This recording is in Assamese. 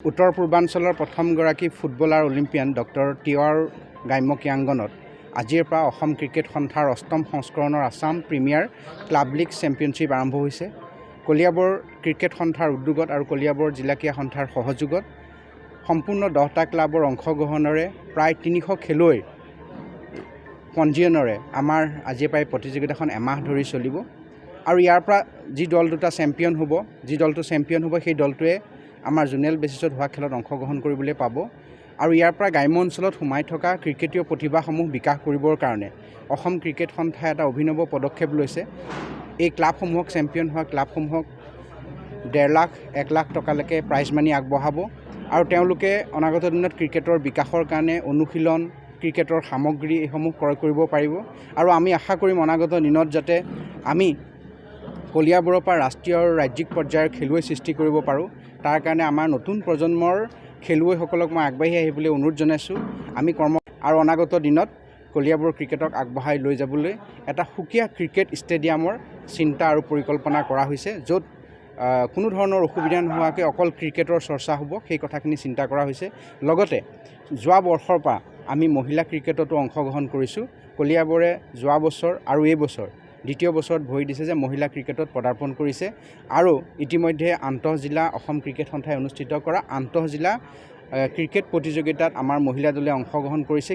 উত্তৰ পূৰ্বাঞ্চলৰ প্ৰথমগৰাকী ফুটবলাৰ অলিম্পিয়ান ডক্টৰ টিৱাৰ গ্ৰাম্য ক্ৰীড়াংগনত আজিৰ পৰা অসম ক্ৰিকেট সন্থাৰ অষ্টম সংস্কৰণৰ Assam premier club league championship আৰম্ভ হৈছে। কলিয়াবৰ ক্ৰিকেট সন্থাৰ উদ্যোগত আৰু কলিয়াবৰ জিলা ক্ৰীড়া সন্থাৰ সহযোগত সম্পূৰ্ণ 10টা ক্লাবৰ অংশগ্ৰহণেৰে প্ৰায় 300 খেলুৱৈৰ পঞ্জীয়নেৰে আমাৰ আজিৰ পৰা প্ৰতিযোগিতাখন এমাহ ধৰি চলিব আৰু ইয়াৰ পৰা যি দল দুটা চেম্পিয়ন হ'ব, যি দলটো চেম্পিয়ন হ'ব সেই দলটোৱে আমাৰ জোনেল বেচিছত হোৱা খেলত অংশগ্ৰহণ কৰিবলৈ পাব আৰু ইয়াৰ পৰা গ্ৰাম্য অঞ্চলত সোমাই থকা ক্ৰিকেটীয় প্ৰতিভাসমূহ বিকাশ কৰিবৰ কাৰণে অসম ক্ৰিকেট সন্থাই এটা অভিনৱ পদক্ষেপ লৈছে। এই ক্লাবসমূহক চেম্পিয়ন হোৱা ক্লাবসমূহক 1.5 লাখ 1 লাখ টকালৈকে প্ৰাইজ মানি আগবঢ়াব আৰু তেওঁলোকে অনাগত দিনত ক্ৰিকেটৰ বিকাশৰ কাৰণে অনুশীলন, ক্ৰিকেটৰ সামগ্ৰী এইসমূহ ক্ৰয় কৰিব পাৰিব আৰু আমি আশা কৰিম অনাগত দিনত যাতে আমি কলিয়াবৰৰ পৰা ৰাষ্ট্ৰীয় আৰু ৰাজ্যিক পৰ্যায়ৰ খেলুৱৈ সৃষ্টি কৰিব পাৰোঁ। তাৰ কাৰণে আমাৰ নতুন প্ৰজন্মৰ খেলুৱৈসকলক মই আগবাঢ়ি আহিবলৈ অনুৰোধ জনাইছোঁ। আমি আৰু অনাগত দিনত কলিয়াবৰ ক্ৰিকেটক আগবঢ়াই লৈ যাবলৈ এটা সুকীয়া ক্ৰিকেট ষ্টেডিয়ামৰ চিন্তা আৰু পৰিকল্পনা কৰা হৈছে, য'ত কোনো ধৰণৰ অসুবিধা নোহোৱাকৈ অকল ক্ৰিকেটৰ চৰ্চা হ'ব, সেই কথাখিনি চিন্তা কৰা হৈছে। লগতে যোৱা বৰ্ষৰ পৰা আমি মহিলা ক্ৰিকেটতো অংশগ্ৰহণ কৰিছোঁ। কলিয়াবৰে যোৱা বছৰ আৰু এই বছৰ দ্বিতীয় বছৰত ভৰি দিছে যে মহিলা ক্ৰিকেটত পদাৰ্পণ কৰিছে আৰু ইতিমধ্যে আন্তঃজিলা অসম ক্ৰিকেট সন্থাই অনুষ্ঠিত কৰা আন্তঃজিলা ক্ৰিকেট প্ৰতিযোগিতাত আমাৰ মহিলা দলে অংশগ্ৰহণ কৰিছে।